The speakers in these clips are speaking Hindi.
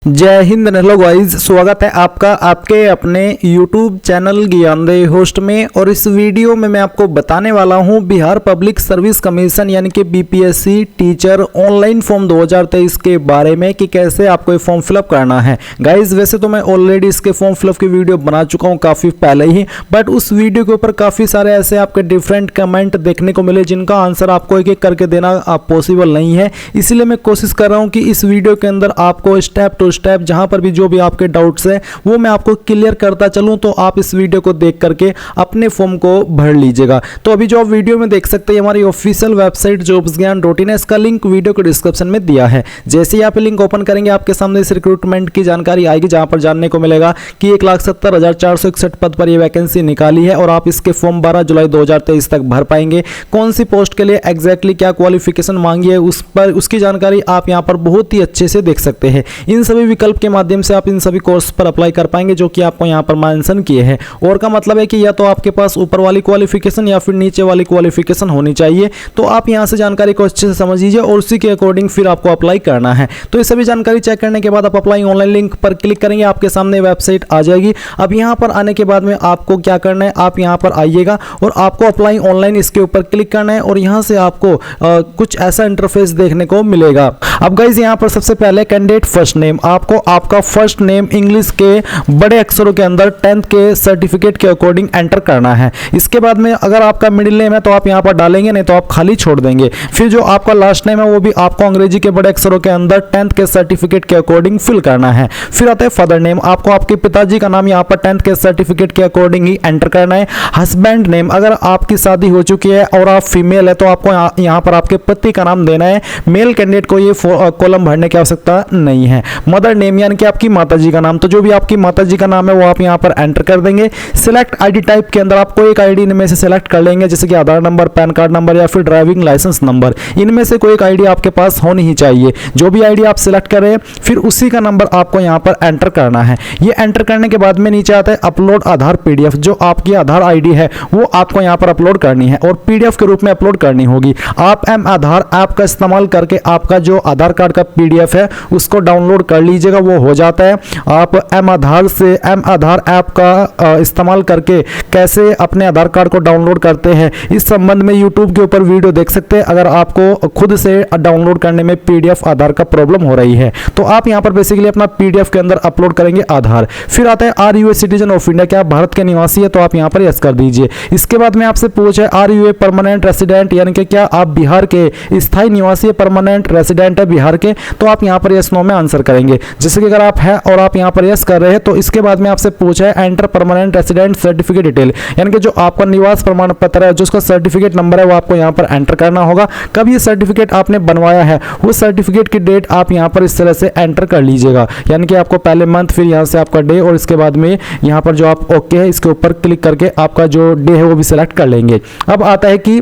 जय हिंद। हेलो गाइस, स्वागत है आपका आपके अपने YouTube चैनल ज्ञानदेव होस्ट में। और इस वीडियो में मैं आपको बताने वाला हूं बिहार पब्लिक सर्विस कमीशन यानी कि बीपीएससी टीचर ऑनलाइन फॉर्म 2023 के बारे में कि कैसे आपको ये फॉर्म फिलअप करना है। गाइस वैसे तो मैं ऑलरेडी इसके फॉर्म फिलअप की वीडियो बना चुका हूं काफ़ी पहले ही, बट उस वीडियो के ऊपर काफ़ी सारे ऐसे आपके डिफरेंट कमेंट देखने को मिले जिनका आंसर आपको एक एक करके देना पॉसिबल नहीं है। इसीलिए मैं कोशिश कर रहा हूँ कि इस वीडियो के अंदर आपको स्टेप टू स्टेप जहां पर भी जो भी आपके डाउट्स हैं वो मैं आपको क्लियर करता चलूं, तो आप इस वीडियो को देख करके अपने फॉर्म को भर लीजिएगा। तो अभी जो आप वीडियो में देख सकते हैं हमारी ऑफिशियल वेबसाइट jobsgyan.in है, इसका लिंक वीडियो के डिस्क्रिप्शन में दिया है। जैसे ही आप लिंक ओपन करेंगे आपके सामने इस रिक्रूटमेंट की जानकारी आएगी, जहां पर जानने को मिलेगा कि 1,70,461 पद पर यह वैकेंसी निकाली है और आप इसके फॉर्म 12 जुलाई 2023 तक भर पाएंगे। कौन सी पोस्ट के लिए एग्जैक्टली क्या क्वालिफिकेशन मांगी है उसकी जानकारी आप यहां पर बहुत ही अच्छे से देख सकते हैं। इन सभी विकल्प के माध्यम से आप इन सभी कोर्स पर अप्लाई कर पाएंगे जो कि आपको यहां पर मेंशन किए हैं। और का मतलब है कि या तो आपके पास ऊपर वाली क्वालिफिकेशन या फिर नीचे वाली क्वालिफिकेशन होनी चाहिए। तो आप यहां से जानकारी को अच्छे से समझ लीजिए और उसी के अकॉर्डिंग फिर आपको अप्लाई करना है। तो ये सभी जानकारी चेक करने के बाद आप अप्लाई ऑनलाइन लिंक पर क्लिक करेंगे, आपके सामने वेबसाइट आ जाएगी। अब यहां पर आने के बाद में आपको क्या करना है, आप यहां पर आइएगा और आपको अप्लाई ऑनलाइन इसके ऊपर क्लिक करना है और यहां से आपको कुछ ऐसा इंटरफेस देखने को मिलेगा। अब गाइस यहां पर सबसे पहले कैंडिडेट फर्स्ट नेम, आपको आपका फर्स्ट नेम इंग्लिश के बड़े अक्षरों के अंदर 10th के सर्टिफिकेट के अकॉर्डिंग एंटर करना है। इसके बाद में अगर आपका मिडिल नेम है तो आप यहां पर डालेंगे, नहीं तो आप खाली छोड़ देंगे। फिर जो आपका लास्ट नेम है वो भी आपको अंग्रेजी के बड़े अक्षरों के अंदर 10th के सर्टिफिकेट के अकॉर्डिंग फिल करना है। फिर आता है फादर नेम, आपको आपके पिताजी का नाम यहां पर 10th के सर्टिफिकेट के अकॉर्डिंग ही एंटर करना है। हस्बैंड नेम, अगर आपकी शादी हो चुकी है और आप फीमेल है तो आपको यहां पर आपके पति का नाम देना है। मेल कैंडिडेट को ये कॉलम भरने की आवश्यकता नहीं है। मदर नेम यानी कि आपकी माताजी का नाम, तो जो भी आपकी माताजी का नाम है वो आप यहां पर एंटर कर देंगे। सिलेक्ट आईडी टाइप के अंदर आपको एक आईडी इनमें से सिलेक्ट कर लेंगे, जैसे कि आधार नंबर, पैन कार्ड नंबर या फिर ड्राइविंग लाइसेंस नंबर। इनमें से कोई एक आईडी आपके पास होनी ही चाहिए। जो भी आईडी आप सिलेक्ट करें फिर उसी का नंबर आपको यहां पर एंटर करना है। ये एंटर करने के बाद में नीचे आता है अपलोड आधार पीडीएफ, जो आपकी आधार आईडी है वो आपको यहां पर अपलोड करनी है और पीडीएफ के रूप में अपलोड करनी होगी। आप एम आधार ऐप का इस्तेमाल करके आपका जो आधार कार्ड का पीडीएफ है उसको डाउनलोड कर लीजिएगा, वो हो जाता है। आप एम आधार ऐप का इस्तेमाल करके कैसे अपने आधार कार्ड को डाउनलोड करते हैं इस संबंध में यूट्यूब के ऊपर वीडियो देख सकते हैं, अगर आपको खुद से डाउनलोड करने में पीडीएफ आधार का प्रॉब्लम हो रही है। तो आप यहां पर बेसिकली अपना पीडीएफ के अंदर अपलोड करेंगे आधार। फिर आता है are you a citizen of India, क्या आप भारत के निवासी है, तो आप यहां पर यस कर दीजिए। इसके बाद में आपसे पूछे are you a permanent resident, यानी कि क्या आप बिहार के स्थायी निवासी परमानेंट रेसिडेंट है बिहार के, तो आप यहां पर यस नो में आंसर करेंगे। जैसे कि अगर आप है और आप यहां पर यस कर रहे हैं तो इसके बाद में आपसे पूछा है enter permanent resident certificate detail, यानी कि जो आपका निवास प्रमाण पत्र है, जो उसका सर्टिफिकेट नंबर है वो आपको यहां पर एंटर करना होगा। कब ये सर्टिफिकेट आपने बनवाया है उस सर्टिफिकेट की डेट आप यहां पर इस तरह से एंटर कर लीजिएगा, यानी कि आपको पहले मंथ, फिर यहां से आपका डे और इसके बाद में यहां पर जो आप ओके है इसके ऊपर क्लिक करके आपका जो डे है वो भी सिलेक्ट कर लेंगे। अब आता है कि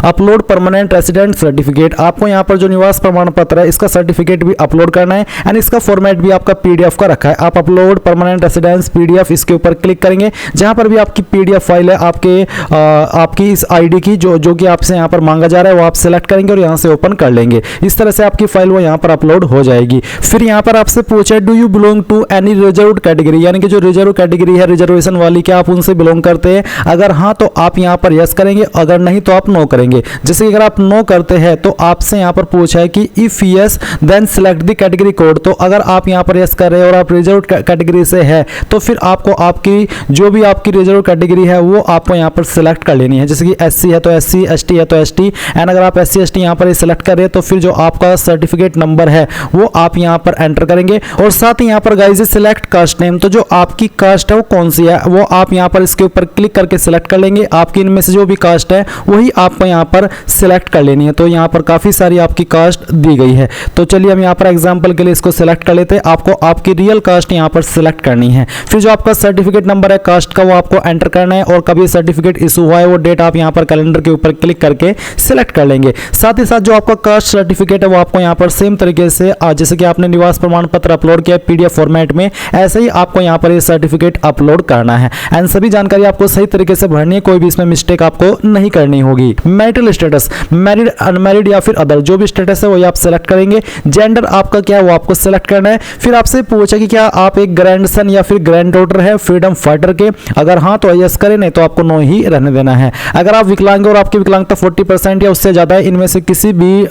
अपलोड परमानेंट रेसिडेंट सर्टिफिकेट, आपको यहां पर जो निवास प्रमाण पत्र है इसका सर्टिफिकेट भी अपलोड करना है एंड इसका फॉर्मेट भी आपका पीडीएफ का रखा है। आप अपलोड परमानेंट रेसिडेंस पीडीएफ इसके ऊपर क्लिक करेंगे, जहां पर भी आपकी पीडीएफ फाइल है आपकी इस आईडी की जो कि आपसे यहां पर मांगा जा रहा है वो आप सिलेक्ट करेंगे और यहां से ओपन कर लेंगे। इस तरह से आपकी फाइल वो यहां पर अपलोड हो जाएगी। फिर यहां पर आपसे पूछा do you belong to any reserved category, यानी कि जो रिजर्व कैटेगरी है रिजर्वेशन वाली, क्या आप उनसे बिलोंग करते हैं। अगर हाँ तो आप यहां पर यस करेंगे, अगर नहीं तो आप नो करेंगे। जैसे कि अगर आप नो करते हैं तो आपसे यहां पर पूछा है कि if yes then select the category code, तो अगर आप यहां पर यस कर रहे हैं और आप रिजर्व कैटेगरी से है तो फिर आपको आपकी जो भी आपकी रिजर्व कैटेगरी है वो आपको यहां पर सिलेक्ट कर लेनी है। जैसे कि एससी है तो एससी, एसटी है तो एसटी, एंड अगर आप एससी एसटी यहां पर सिलेक्ट कर रहे हैं तो फिर जो आपका सर्टिफिकेट नंबर है वो आप यहां पर एंटर करेंगे। और साथ ही यहां पर गाइस सिलेक्ट कास्ट नेम, तो जो आपकी कास्ट है वो कौन सी है वो आप यहां पर इसके ऊपर क्लिक करके सिलेक्ट कर लेंगे। आपकी इनमें से जो भी कास्ट है वही आपको यहां पर सिलेक्ट कर लेनी है। तो यहां पर काफी सारी आपकी कास्ट दी गई है, तो चलिए हम यहां पर एग्जांपल के लिए इसको सिलेक्ट कर लेते हैं। आपको आपकी रियल कास्ट यहां पर सिलेक्ट करनी है। फिर जो आपका सर्टिफिकेट नंबर है कास्ट का वो आपको एंटर करना है और कब ये सर्टिफिकेट इशू हुआ है वो डेट आप यहां पर कैलेंडर के ऊपर क्लिक करके सिलेक्ट कर लेंगे। साथ ही साथ जो आपका कास्ट सर्टिफिकेट है वो आपको यहां पर सेम तरीके से जैसे कि आपने निवास प्रमाण पत्र अपलोड किया पीडीएफ फॉर्मेट में, ऐसे ही आपको यहां पर ये सर्टिफिकेट अपलोड करना है एंड सभी जानकारी आपको सही तरीके से भरनी है, कोई भी इसमें मिस्टेक आपको नहीं करनी होगी। मैरिटल स्टेटस, मैरिड, अनमैरिड या फिर अदर, जो भी स्टेटस है वही आप सेलेक्ट करेंगे। जेंडर आपका क्या है वो आपको सेलेक्ट करना है। फिर आपसे पूछा कि क्या आप एक ग्रैंडसन या फिर ग्रैंड डॉटर है फ्रीडम फाइटर के, अगर हाँ तो यस करें, नहीं तो आपको नो ही रहने देना है। अगर आप विकलांग और आपकी विकलांगता 40% या उससे ज़्यादा है, इनमें से किसी भी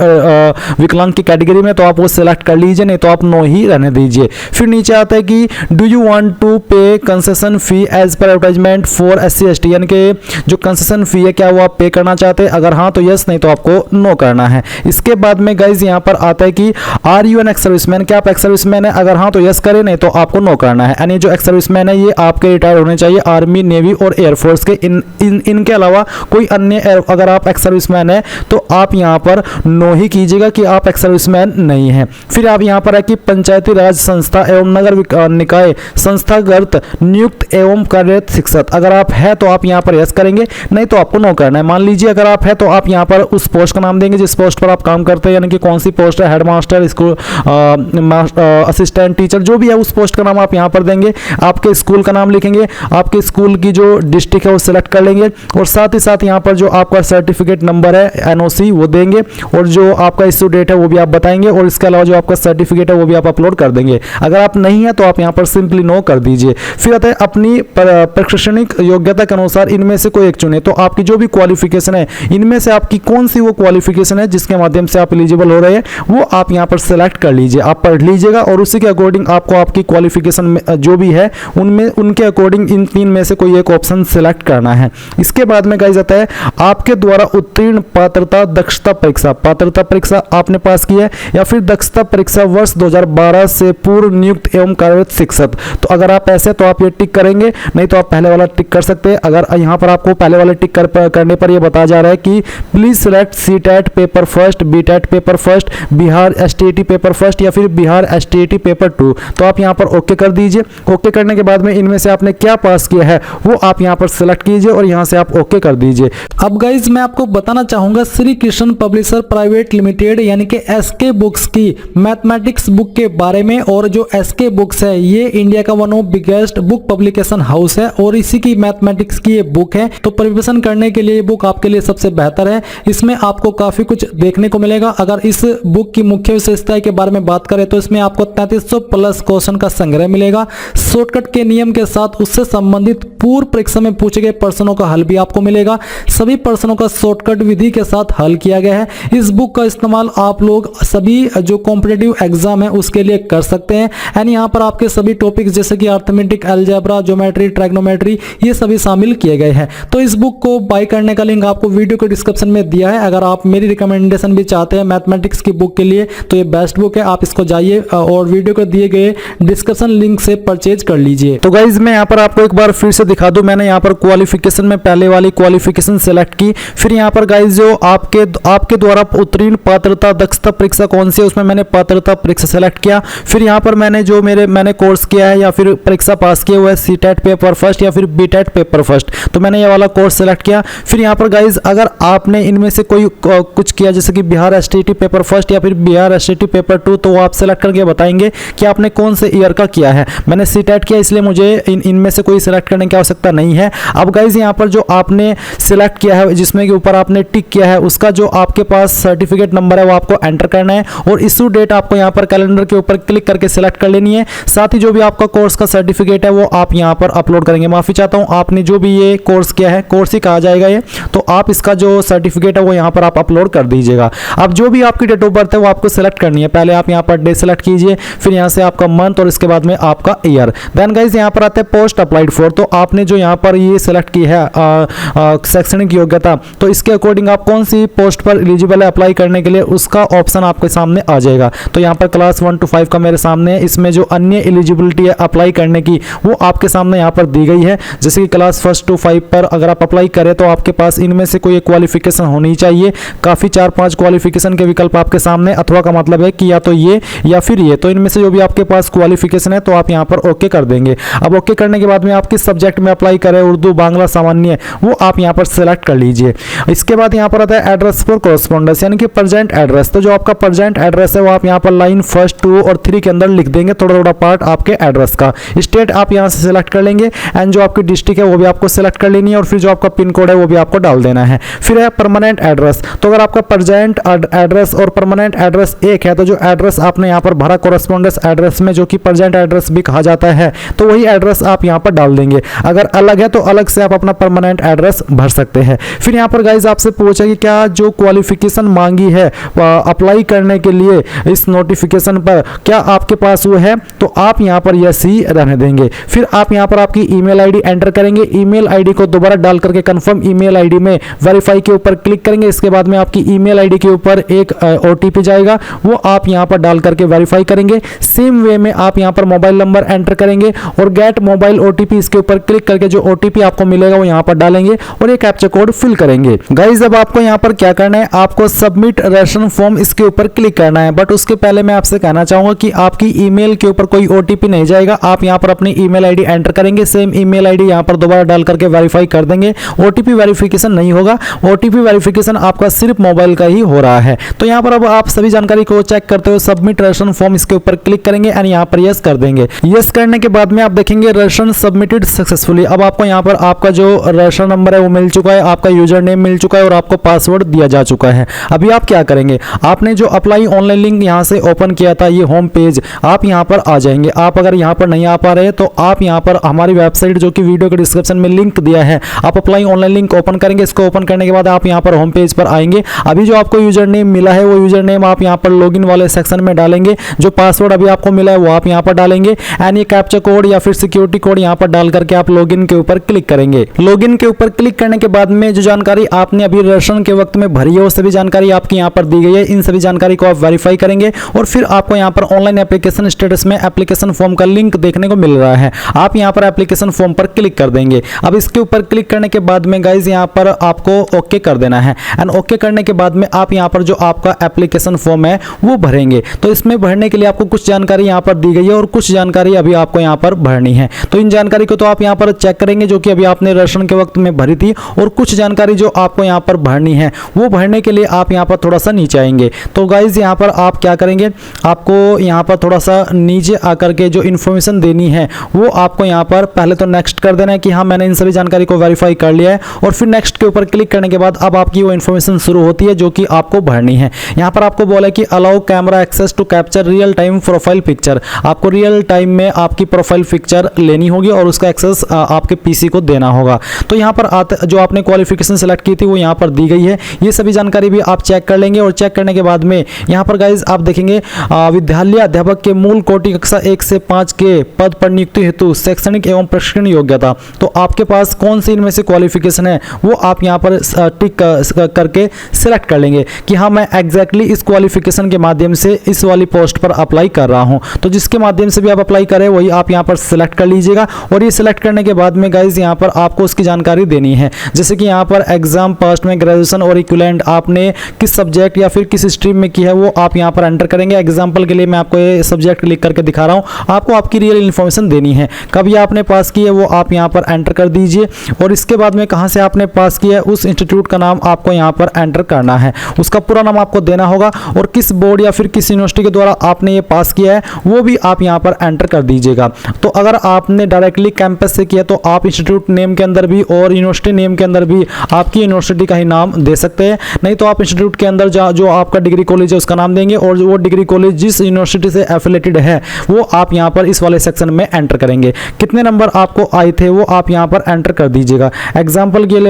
विकलांग की कैटेगरी में, तो आप वो सिलेक्ट कर लीजिए, नहीं तो आप नो ही रहने दीजिए। फिर नीचे आता है कि do you want to pay concession fee as per advertisement for SC/ST, यानी कि जो कंसेशन फी है क्या वो आप पे करना चाहते हैं, अगर हाँ तो यस, नहीं तो आपको नो करना है। इसके बाद में गाइज यहाँ पर आता है कि are you an ex serviceman, क्या आप एक्स सर्विसमैन है, अगर हाँ तो यस करें, नहीं तो आपको नो करना है। यानी जो एक्स सर्विसमैन है ये आपके रिटायर होने चाहिए आर्मी, नेवी और एयरफोर्स के, इनके अलावा कोई अन्य, अगर आप एक्स सर्विसमैन है तो आप यहाँ पर नो ही कीजिएगा कि आप एक्स सर्विसमैन नहीं है। फिर आप यहाँ पर है कि पंचायती राज संस्था एवं नगर निकाय संस्थागत नियुक्त एवं कार्यरत शिक्षक, अगर आप है तो आप यहाँ पर यस करेंगे, नहीं तो आपको नो करना है। मान लीजिए अगर आप है तो आप यहाँ पर उस पोस्ट का नाम देंगे जिस पोस्ट पर आप काम करते हैं, यानी कि कौन सी पोस्ट है, हेडमास्टर, स्कूल असिस्टेंट टीचर, जो भी है उस पोस्ट का नाम आप यहाँ पर देंगे। आपके स्कूल का नाम लिखेंगे, आपके स्कूल की जो डिस्ट्रिक्ट है वो सिलेक्ट कर लेंगे, और साथ ही साथ यहाँ पर जो आपका सर्टिफिकेट नंबर है NOC वो देंगे, और जो आपका इश्यू डेट है वो भी आप बताएंगे, और इसके अलावा जो आपका सर्टिफिकेट है वो भी आप अपलोड कर देंगे। अगर आप नहीं है तो आप यहाँ पर सिंपली नो कर दीजिए। फिर आता है अपनी प्रशासनिक योग्यता के अनुसार इनमें से कोई एक चुने, तो आपकी जो भी क्वालिफिकेशन है इनमें से आपकी कौन सी वो क्वालिफिकेशन है जिसके माध्यम से आप एलिजिबल हो रहे हैं, वो आप यहाँ पर सेलेक्ट कर लीजिए। आप पढ़ लीजिएगा और उसी के अकॉर्डिंग आपको आपकी क्वालिफिकेशन में जो भी है उनमें, उनके अकॉर्डिंग इन तीन में से कोई एक ऑप्शन सेलेक्ट करना है। इसके बाद में गाइस आता है आपके द्वारा उत्तीर्ण पात्रता दक्षता परीक्षा, पात्रता परीक्षा आपने पास की है या फिर दक्षता परीक्षा वर्ष 2012 से पूर्व नियुक्त एवं कार्यरत शिक्षक, तो अगर आप ऐसे तो आप ये टिक करेंगे, नहीं तो आप पहले वाला टिक कर सकते हैं। अगर यहाँ पर आपको पहले वाले टिक करने पर ये बताया जा रहा है कि please select CTET paper first, BTET paper first, Bihar STAT paper first या फिर बिहार STAT पेपर 2, तो आप यहाँ पर ओके कर दीजिए। ओके करने के बाद में इनमें से आपने क्या पास किया है वो आप यहाँ पर सिलेक्ट कीजिए और यहाँ से आप ओके कर दीजिए। अब गाइज मैं आपको बताना चाहूंगा Shri Krishna publisher private limited यानी कि SK बुक्स की मैथमेटिक्स बुक के बारे में। और जो SK बुक्स है ये इंडिया का one of biggest book publication house है और इसी की मैथमेटिक्स की ये बुक है, तो प्रिपरेशन करने के लिए ये बुक आपके लिए सबसे बेहतर है। इसमें आपको काफी कुछ देखने को मिलेगा। अगर इस बुक की मुख्य विशेषता के बारे में बात करें तो इसमें आपको 3300 प्लस क्वेश्चन का संग्रह मिलेगा, शॉर्टकट के नियम के साथ उससे संबंधित पूर्व परीक्षा में पूछे गए प्रश्नों का हल भी आपको मिलेगा। सभी प्रश्नों का शॉर्टकट विधि के साथ हल किया गया है। इस बुक का इस्तेमाल आप लोग सभी जो कॉम्पिटिटिव एग्जाम है उसके लिए कर सकते हैं। यानी यहाँ पर आपके सभी टॉपिक्स जैसे कि अर्थमेटिक, अलजेब्रा, ज्योमेट्री, ट्राइग्नोमेट्री ये सभी शामिल किए गए हैं। तो इस बुक को बाय करने का लिंक आपको वीडियो के डिस्क्रिप्शन में दिया है। अगर आप मेरी रिकमेंडेशन भी चाहते हैं मैथमेटिक्स की बुक के लिए तो ये बेस्ट बुक है, आप इसको जाइए और वीडियो को दिए गए डिस्क्रिप्शन लिंक से परचेज कर लीजिए। तो गाइज मैं यहाँ पर आपको एक बार फिर से दिखा दूं, मैंने यहाँ पर क्वालिफिकेशन में पहले वाली क्वालिफिकेशन सेलेक्ट की। फिर यहाँ पर गाइज जो आपके द्वारा उत्तीर्ण पात्रता दक्षता परीक्षा कौन सी है उसमें मैंने पात्रता परीक्षा सेलेक्ट किया। फिर यहाँ पर मैंने कोर्स किया है या फिर परीक्षा पास किया हुआ है CTET पेपर फर्स्ट या फिर BTET पेपर फर्स्ट, तो मैंने ये वाला कोर्स सेलेक्ट किया। फिर यहाँ पर गाइज अगर आपने इनमें से कोई कुछ किया जैसे कि बिहार STAT पेपर फर्स्ट या फिर बिहार STAT पेपर 2, तो वो आप सेलेक्ट करके बताएंगे कि आपने कौन से ईयर का किया है। मैंने CTET किया इसलिए मुझे इनमें से कोई सिलेक्ट करने की आवश्यकता नहीं है। अब गाइज यहाँ पर जो आपने सिलेक्ट किया है जिसमें के ऊपर आपने टिक किया है उसका जो आपके पास सर्टिफिकेट नंबर है वो आपको एंटर करना है और इशू डेट आपको यहाँ पर कैलेंडर के ऊपर क्लिक करके सिलेक्ट कर लेनी है। साथ ही जो भी आपका कोर्स का सर्टिफिकेट है वो आप यहाँ पर अपलोड करेंगे। माफी चाहता हूँ, आपने जो भी ये कोर्स किया है, कोर्स ही कहा जाएगा ये, तो आप इसका जो सर्टिफिकेट है वो यहाँ पर आप अपलोड कर दीजिएगा। अब जो भी आपकी डेट ऑफ बर्थ है वो आपको सिलेक्ट करनी है। पहले आप यहाँ पर डे सेलेक्ट कीजिए, फिर यहाँ से आपका मंथ और इसके बाद में आपका ईयर। देन गाइज यहाँ पर आते हैं पोस्ट अप्लाइड फॉर, तो आपने जो यहाँ पर ये सेलेक्ट की है शैक्षणिक योग्यता, तो इसके अकॉर्डिंग आप कौन सी पोस्ट पर एलिजिबल है अप्लाई करने के लिए उसका ऑप्शन आपके सामने आ जाएगा। तो यहाँ पर क्लास 1 to 5 का मेरे सामने है, इसमें जो अन्य एलिजिबिलिटी है अप्लाई करने की वो आपके सामने यहाँ पर दी गई है। जैसे कि क्लास 1 to 5 पर अगर आप अप्लाई करें तो आपके पास इनमें से कोई एक क्वालिफिकेशन होनी चाहिए। काफ़ी 4-5 क्वालिफिकेशन के विकल्प आपके सामने, अथवा का मतलब है कि या तो ये या फिर ये, तो इनमें से जो भी आपके पास क्वालिफिकेशन है तो आप यहाँ पर ओके कर देंगे। अब ओके करने के बाद में आप किस सब्जेक्ट में अप्लाई करें, उर्दू, बांग्ला, सामान्य, वो आप यहाँ पर सेलेक्ट कर लीजिए। इसके बाद यहाँ पर आता है एड्रेस फॉर कॉरेस्पॉन्डेंस यानी कि प्रेजेंट एड्रेस, तो जो आपका प्रेजेंट एड्रेस है वो आप यहाँ पर लाइन 1, 2 और 3 के अंदर लिख देंगे, थोड़ा थोड़ा पार्ट आपके एड्रेस का। स्टेट आप यहाँ से सिलेक्ट कर लेंगे एंड जो आपकी डिस्ट्रिक्ट है वो भी आपको सिलेक्ट कर लेनी है और फिर जो आपका पिन कोड है वो भी आपको डाल देना है। फिर है परमानेंट एड्रेस। तो अगर आपका प्रेजेंट एड्रेस और परमानेंट एड्रेस एक है तो जो एड्रेस आपने यहाँ पर भरा कोरेस्पोंडेंस एड्रेस में, जो कि प्रेजेंट एड्रेस भी कहा जाता है, तो वही एड्रेस आप यहाँ पर डाल देंगे। अगर अलग है तो अलग से आप अपना परमानेंट एड्रेस भर सकते हैं। फिर यहाँ पर गाइज आपसे पूछा कि क्या जो क्वालिफिकेशन मांगी है अप्लाई करने के लिए इस नोटिफिकेशन पर, क्या आपके पास वो है, तो आप यहाँ पर यस ही रहने देंगे। फिर आप यहाँ पर आपकी ईमेल आईडी एंटर करेंगे। ईमेल आईडी को दोबारा डाल करके कंफर्म ईमेल आईडी में वेरीफाई के ऊपर क्लिक करेंगे। इसके बाद में आपकी ईमेल आईडी के ऊपर एक ओटीपी जाएगा, वो आप यहाँ पर डाल करके वेरीफाई करेंगे। सेम वे में आप यहाँ पर मोबाइल नंबर एंटर करेंगे और गेट मोबाइल ओटीपी, इसके ऊपर क्लिक करके जो ओटीपी आपको मिलेगा वो यहाँ पर डालेंगे और एक कैप्चा कोड फिल करेंगे। गाइज अब आपको यहाँ पर क्या करना है, आपको सबमिट रेशन फॉर्म इसके ऊपर क्लिक करना है। बट उसके पहले मैं आपसे कहना चाहूंगा कि आपकी ईमेल के ऊपर कोई ओटीपी नहीं जाएगा। आप यहाँ पर अपनी ईमेल आईडी एंटर करेंगे, सेम ईमेल आईडी यहाँ पर दोबारा डाल करके वेरीफाई कर देंगे। ओटीपी वेरिफिकेशन नहीं होगा, ओटीपी वेरिफिकेशन आपका सिर्फ मोबाइल का ही हो रहा है। तो यहाँ पर अब आप सभी जानकारी को चेक करते हो सबमिट रेशन फॉर्म इसके ऊपर क्लिक करेंगे एंड यहाँ पर यस कर देंगे। यस करने के बाद में आप देखेंगे रेशन सबमिटेड सक्सेसफुली। अब आपको यहाँ पर आपका जो रेशन नंबर है वो मिल चुका है, आपका यूजर नेम मिल चुका है और आपको पासवर्ड दिया जा चुका है। अभी आप क्या करेंगे, आपने जो अप्लाई ऑनलाइन लिंक यहाँ से ओपन किया था, ये होम पेज, आप यहाँ पर आ जाएंगे। आप अगर यहाँ पर नहीं आ पा रहे तो आप यहाँ पर हमारी वेबसाइट जो कि वीडियो के डिस्क्रिप्शन में लिंक दिया है, आप अप्लाई ऑनलाइन लिंक ओपन करेंगे। इसको ओपन करने के बाद आप यहाँ पर होम पेज पर आएंगे। अभी जो आपको यूजर नेम मिला है वो यूजर नेम आप यहाँ पर लॉगिन वाले सेक्शन में डालेंगे। जो पासवर्ड अभी आपको मिला है वो आप यहाँ पर डालेंगे एंड ये कैप्चा कोड या फिर सिक्योरिटी कोड यहाँ पर डाल करके आप लॉगिन के ऊपर क्लिक करेंगे। लॉगिन के ऊपर क्लिक करने के बाद में जो जानकारी आपने अभी रेशन के वक्त में भरी है वो सभी जानकारी आपकी यहाँ पर दी गई है। इन सभी जानकारी को आप वेरीफाई करेंगे और फिर आपको यहाँ पर ऑनलाइन एप्लीकेशन स्टेटस में एप्लीकेशन फॉर्म का लिंक देखने को मिल रहा है। आप यहाँ पर एप्लीकेशन फॉर्म पर क्लिक कर देंगे। अब इसके ऊपर क्लिक करने के बाद में गाइज यहाँ पर आपको ओके कर देना है एंड ओके करने के बाद में आप यहाँ पर जो आपका एप्लीकेशन फॉर्म है वो भरेंगे। तो इसमें भरने के लिए आपको कुछ जानकारी यहाँ पर दी गई है और कुछ जानकारी अभी आपको यहाँ पर भरनी है। तो इन जानकारी को तो आप यहाँ पर चेक करेंगे जो कि अभी आपने रेशन के वक्त में भरी थी, और कुछ जानकारी जो आपको यहाँ पर भरनी है वो भरने के लिए आप यहाँ पर थोड़ा सा नीचे आएंगे। तो गाइज यहाँ पर आप क्या करेंगे, आपको यहाँ पर थोड़ा सा नीचे आकर के जो इन्फॉर्मेशन देनी है वो आपको यहाँ पर पहले तो नेक्स्ट कर देना है कि हाँ मैंने इन सभी जानकारी को वेरीफाई कर लिया है, और फिर नेक्स्ट के ऊपर क्लिक करने के बाद अब आपकी वो इन्फॉर्मेशन शुरू होती है जो कि आपको भरनी है। यहाँ पर आपको बोला है कि allow camera access to capture real time profile picture. आपको रियल टाइम में आपकी प्रोफाइल पिक्चर लेनी होगी और उसका एक्सेस आपके पीसी को देना होगा। तो यहाँ पर जो आपने क्वालिफिकेशन सेलेक्ट की थी वो यहाँ पर दी गई है। ये सभी जानकारी भी आप चेक कर लेंगे और चेक करने के बाद में यहाँ पर गाइज आप देखेंगे विद्यालय अध्यापक के मूल कोटि कक्षा 1 से 5 के पद पर नियुक्ति हेतु शैक्षणिक एवं प्रशिक्षण योग्यता। तो आपके पास कौन सी इनमें से क्वालिफिकेशन है वो आप यहाँ पर टिक करके सिलेक्ट कर लेंगे कि हाँ मैं एग्जैक्टली इस क्वालिफिकेशन के माध्यम से इस वाली पोस्ट पर अप्लाई कर रहा हूँ। तो जिसके माध्यम से भी आप अप्लाई करें वही आप यहाँ पर सिलेक्ट कर लीजिएगा। और ये सिलेक्ट करने के बाद में गाइज यहाँ पर आपको उसकी जानकारी देनी है, जैसे कि यहाँ पर एग्जाम पास में ग्रेजुएशन और इक्विवेलेंट आपने किस सब्जेक्ट या फिर किस स्ट्रीम में की है वो आप यहाँ पर एंटर करेंगे। एग्जाम्पल के लिए मैं आपको ये सब्जेक्ट लिख करके दिखा रहा हूँ, आपको आपकी रियल इन्फॉर्मेशन देनी है। कब ये आपने पास की है वो आप यहाँ पर एंटर कर दीजिए, और इसके बाद में कहाँ से आपने पास किया है उस इंस्टीट्यूट का नाम आपको यहाँ पर एंटर करना है। उसका पूरा नाम आपको देना होगा और किस बोर्ड या फिर किस यूनिवर्सिटी के द्वारा आपने ये पास किया है वो भी आप यहाँ पर एंटर कर दीजिएगा। तो अगर आपने डायरेक्टली कैंपस से किया तो आप इंस्टीट्यूट नेम के अंदर भी और यूनिवर्सिटी नेम के अंदर भी आपकी यूनिवर्सिटी का ही नाम दे सकते हैं, नहीं तो आप इंस्टीट्यूट के अंदर जो आपका डिग्री कॉलेज है उसका नाम देंगे, और वो डिग्री कॉलेज जिस यूनिवर्सिटी से एफिलेटेड है वो आप यहाँ पर इस वाले सेक्शन में एंटर करेंगे। कितने नंबर आपको आए थे वो आप यहाँ पर एंटर कर दीजिएगा। एग्जाम्पल के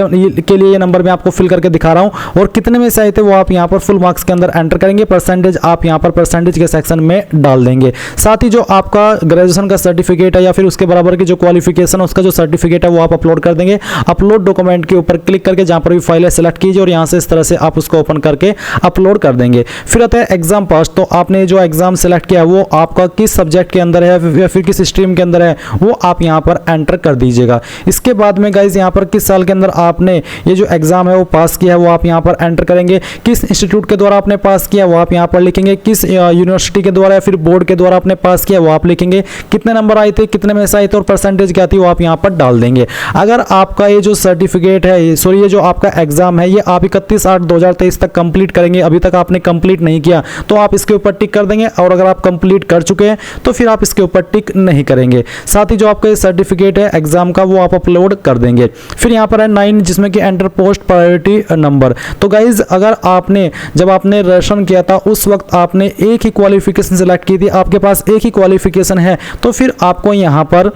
लिए ये नंबर मैं आपको फिल करके दिखा रहा हूँ, और कितने में से आए थे वो आप यहाँ पर फुल मार्क्स के अंदर एंटर करेंगे। परसेंटेज आप यहाँ पर परसेंटेज के सेक्शन में डाल देंगे। साथ ही जो आपका ग्रेजुएशन का सर्टिफिकेट है या फिर उसके बराबर की जो क्वालिफिकेशन है उसका जो सर्टिफिकेट है वो आप अपलोड कर देंगे। अपलोड डॉक्यूमेंट के ऊपर क्लिक करके जहाँ पर भी फाइल है सेलेक्ट कीजिए और यहाँ से इस तरह से आप उसको ओपन करके अपलोड कर देंगे। फिर आता है एग्जाम पास। तो आपने जो एग्जाम सेलेक्ट किया है वो आपका किस सब्जेक्ट के अंदर है या फिर किस स्ट्रीम के अंदर है वो आप यहाँ पर एंटर कर दीजिएगा। इसके बाद में गाइज यहाँ पर किस साल के अंदर आपने ये जो एग्जाम है वो पास किया है वो आप यहाँ पर एंटर करेंगे। किस इंस्टीट्यूट के द्वारा आपने पास किया वो आप यहाँ पर लिखेंगे। किस यूनिवर्सिटी के द्वारा या फिर बोर्ड के द्वारा आपने पास किया वो आप लिखेंगे। कितने नंबर आए थे, कितने में से आए थे और परसेंटेज क्या थी वो आप यहाँ पर डाल देंगे। अगर आपका ये जो सर्टिफिकेट है सॉरी ये जो आपका एग्जाम है ये आप 31/8/2023 तक कंप्लीट करेंगे, अभी तक आपने कंप्लीट नहीं किया तो आप इसके ऊपर टिक कर देंगे, और अगर आप कंप्लीट कर चुके हैं तो फिर आप इसके ऊपर टिक नहीं करेंगे। साथ ही जो आपका ये सर्टिफिकेट है एग्जाम का वो आप अपलोड कर देंगे। फिर यहाँ पर है 9 जिसमें कि एंटर पोस्ट प्रायोरिटी नंबर। तो गाइज अगर आपने जब आपने रजिस्ट्रेशन किया था उस वक्त आपने एक ही क्वालिफिकेशन सेलेक्ट की थी, आपके पास एक ही क्वालिफिकेशन है, तो फिर आपको यहाँ पर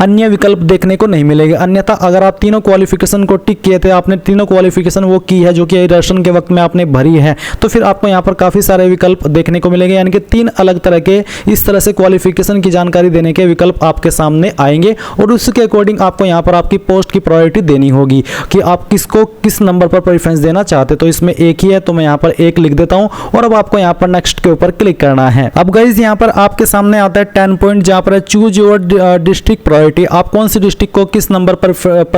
अन्य विकल्प देखने को नहीं मिलेगा। अन्यथा अगर आप तीनों क्वालिफिकेशन को टिक किए थे, आपने तीनों क्वालिफिकेशन वो की है जो कि रजिस्ट्रेशन के वक्त में आपने भरी है, तो फिर आपको यहाँ पर काफ़ी सारे विकल्प देखने को मिलेंगे। यानी कि 3 अलग तरह के इस तरह से क्वालिफिकेशन की जानकारी देने के विकल्प आपके सामने आएंगे और उसके अकॉर्डिंग आपको यहाँ पर आपकी पोस्ट की प्रायोरिटी देनी होगी कि आप किसको किस नंबर पर प्रेफरेंस देना चाहते। तो इसमें एक ही है, तो मैं यहाँ पर 1 लिख देता हूँ और अब आपको यहाँ पर नेक्स्ट के ऊपर क्लिक करना है। अब गाइज यहाँ पर आपके सामने आता है 10 पॉइंट, जहाँ पर चूज योर डिस्ट्रिक्ट प्रायोरिटी। आप कौन सी डिस्ट्रिक्ट को किस नंबर पर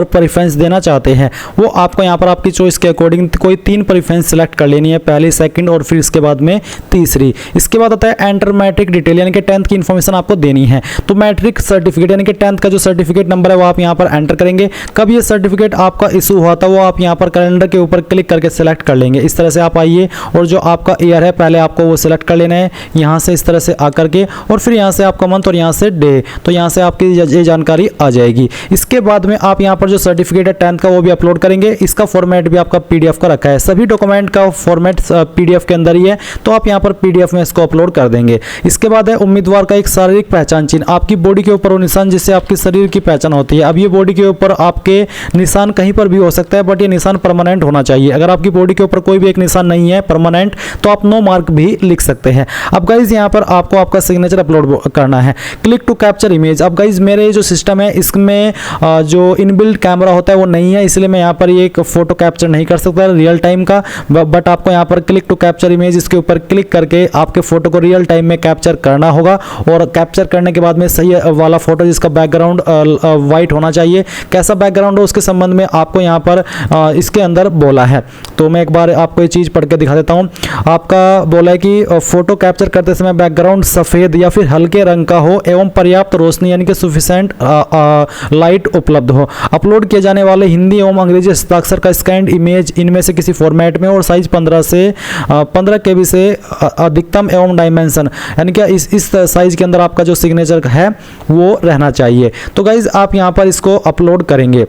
प्रेफरेंस देना चाहते हैं, वो आपको यहाँ पर आपकी चॉइस के अकॉर्डिंग कोई 3 प्रेफरेंस सिलेक्ट कर लेनी है, पहली, सेकंड और फिर इसके बाद में तीसरी। इसके बाद आता है एंटर मैट्रिक डिटेल, यानी कि 10th की इन्फॉर्मेशन आपको देनी है। तो मैट्रिक सर्टिफिकेट यानी कि 10th का जो सर्टिफिकेट नंबर है वो आप यहाँ पर एंटर करेंगे। कब ये सर्टिफिकेट आपका इशू हुआ था वो आप यहाँ पर कैलेंडर के ऊपर क्लिक करके सिलेक्ट कर लेंगे। इस तरह से आप आइए और जो आपका ईयर है पहले आपको वो सिलेक्ट कर लेना है यहाँ से, इस तरह से आकर के, और फिर यहाँ से आपका मंथ और यहाँ से डे, तो यहाँ से आपकी ये जानकारी आ जाएगी। इसके बाद में आप यहाँ पर जो सर्टिफिकेट है 10th का वो भी अपलोड करेंगे। इसका फॉर्मेट भी आपका पीडीएफ का रखा है, सभी डॉक्यूमेंट का फॉर्मेट पीडीएफ के अंदर ही है, तो आप यहाँ पर पीडीएफ में इसको अपलोड कर देंगे। इसके बाद है उम्मीदवार का एक शारीरिक पहचान चिन्ह, आपकी बॉडी के ऊपर वो निशान जिससे आपकी शरीर की पहचान होती है। अब ये बॉडी के ऊपर आपके निशान कहीं पर भी हो सकता है, बट ये निशान परमानेंट होना चाहिए। अगर आपकी बॉडी के ऊपर कोई भी एक निशान नहीं है परमानेंट, तो आप नो मार्क भी लिख सकते हैं। अब गाइज यहाँ पर आपको आपका सिग्नेचर अपलोड करना है। Click to capture image. अब गाइज मेरे जो सिस्टम है इसमें जो इनबिल्ट कैमरा होता है वो नहीं है, इसलिए मैं यहाँ पर ये एक फोटो कैप्चर नहीं कर सकता रियल टाइम का, बट आपको यहाँ पर क्लिक टू कैप्चर इमेज इसके ऊपर क्लिक करके आपके फोटो को रियल टाइम में कैप्चर करना होगा। और कैप्चर करने के बाद में सही वाला फोटो जिसका बैकग्राउंड वाइट होना चाहिए, कैसा बैकग्राउंड हो उसके संबंध में आपको यहाँ पर इसके अंदर बोला है। तो मैं एक बार आपको ये चीज़ पढ़ के दिखा देता हूँ। आपका बोला है कि फोटो कैप्चर करते समय बैकग्राउंड सफ़ेद या फिर हल्के रंग का हो एवं पर्याप्त रोशनी यानी कि सफिशिएंट लाइट उपलब्ध हो। अपलोड किए जाने वाले हिंदी एवं अंग्रेजी हस्ताक्षर का स्कैन्ड इमेज इनमें से किसी फॉर्मेट में और साइज 15 KB से अधिकतम एवं डायमेंशन यानी कि इस साइज के अंदर आपका जो सिग्नेचर है वो रहना चाहिए। तो गाइज आप यहाँ पर इसको अपलोड करेंगे।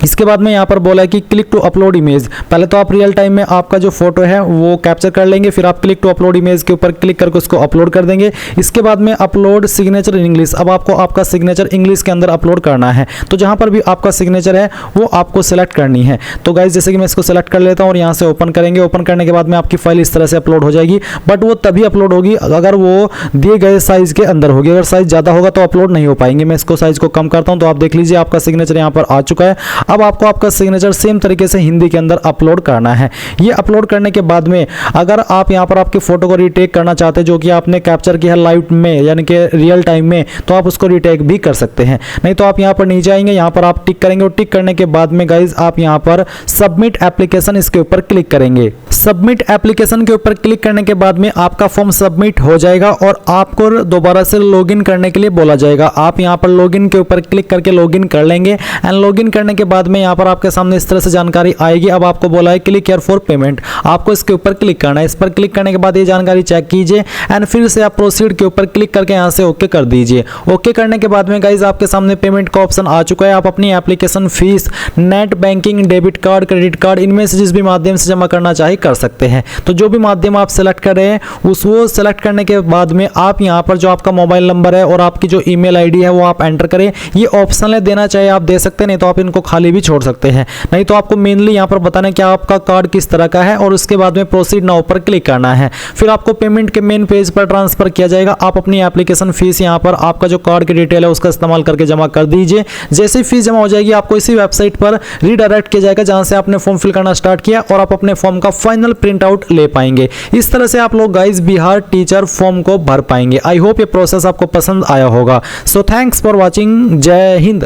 इसके बाद में यहाँ पर बोला है कि क्लिक टू अपलोड इमेज। पहले तो आप रियल टाइम में आपका जो फोटो है वो कैप्चर कर लेंगे, फिर आप क्लिक टू अपलोड इमेज के ऊपर क्लिक करके उसको अपलोड कर देंगे। इसके बाद में अपलोड सिग्नेचर इन इंग्लिश। अब आपको आपका सिग्नेचर इंग्लिश के अंदर अपलोड करना है, तो जहाँ पर भी आपका सिग्नेचर है वो आपको सेलेक्ट करनी है। तो गाइज जैसे कि मैं इसको सेलेक्ट कर लेता हूँ और यहाँ से ओपन करेंगे। ओपन करने के बाद में आपकी फाइल इस तरह से अपलोड हो जाएगी, बट वो तभी अपलोड होगी अगर वो दिए गए साइज के अंदर होगी। अगर साइज ज़्यादा होगा तो अपलोड नहीं हो पाएंगे। मैं इसको साइज को कम करता हूँ, तो आप देख लीजिए आपका सिग्नेचर यहाँ पर आ चुका है। अब आपको आपका सिग्नेचर सेम तरीके से हिंदी के अंदर अपलोड करना है। ये अपलोड करने के बाद में अगर आप यहाँ पर आपके फोटो को रीटेक करना चाहते हैं जो कि आपने कैप्चर किया है लाइव में यानी कि रियल टाइम में, तो आप उसको रीटेक भी कर सकते हैं। नहीं तो आप यहाँ पर नीचे आएंगे, यहाँ पर आप टिक करेंगे और टिक करने के बाद में गाइज आप यहाँ पर सबमिट एप्लीकेशन इसके ऊपर क्लिक करेंगे। सबमिट एप्लीकेशन के ऊपर क्लिक करने के बाद में आपका फॉर्म सबमिट हो जाएगा और आपको दोबारा से लॉगिन करने के लिए बोला जाएगा। आप यहाँ पर लॉगिन के ऊपर क्लिक करके लॉगिन कर लेंगे एंड लॉगिन करने के बाद में यहाँ पर आपके सामने इस तरह से जानकारी आएगी। अब आपको बोला है क्लिक हियर फॉर पेमेंट, आपको इसके ऊपर क्लिक करना है। इस पर क्लिक करने के बाद ये जानकारी चेक कीजिए एंड फिर से आप प्रोसीड के ऊपर क्लिक करके यहाँ से ओके कर दीजिए। ओके करने के बाद में गाइज आपके सामने पेमेंट का ऑप्शन आ चुका है। आप अपनी application fees net banking, debit card, credit card इनमें से जिस भी माध्यम से जमा करना चाहे कर सकते हैं। तो जो भी माध्यम आप सेलेक्ट कर रहे हैं वो सेलेक्ट करने के बाद में आप यहाँ पर जो आपका मोबाइल नंबर है और आपकी जो ईमेल आईडी है वो आप एंटर करें। ये ऑप्शनल है, देना चाहे आप दे सकते हैं, नहीं तो आप इनको खाली भी छोड़ सकते हैं। नहीं तो आपको मेनली यहाँ पर बताना है कि आपका कार्ड किस तरह का है और उसके बाद में प्रोसीड नाउ पर क्लिक करना है। फिर आपको पेमेंट के मेन पेज पर ट्रांसफर किया जाएगा। आप अपनी एप्लीकेशन फीस यहाँ पर आपका जो कार्ड की डिटेल है उसका इस्तेमाल करके जमा कर दीजिए। जैसे ही फीस जमा हो जाएगी आपको इसी वेबसाइट पर रीडायरेक्ट किया जाएगा जहां से आपने फॉर्म फिल करना स्टार्ट किया और आप अपने फॉर्म का फाइनल प्रिंट आउट ले पाएंगे। इस तरह से आप लोग गाइस बिहार टीचर फॉर्म को भर पाएंगे। आई होप ये प्रोसेस आपको पसंद आया होगा। So thanks for watching. जय हिंद।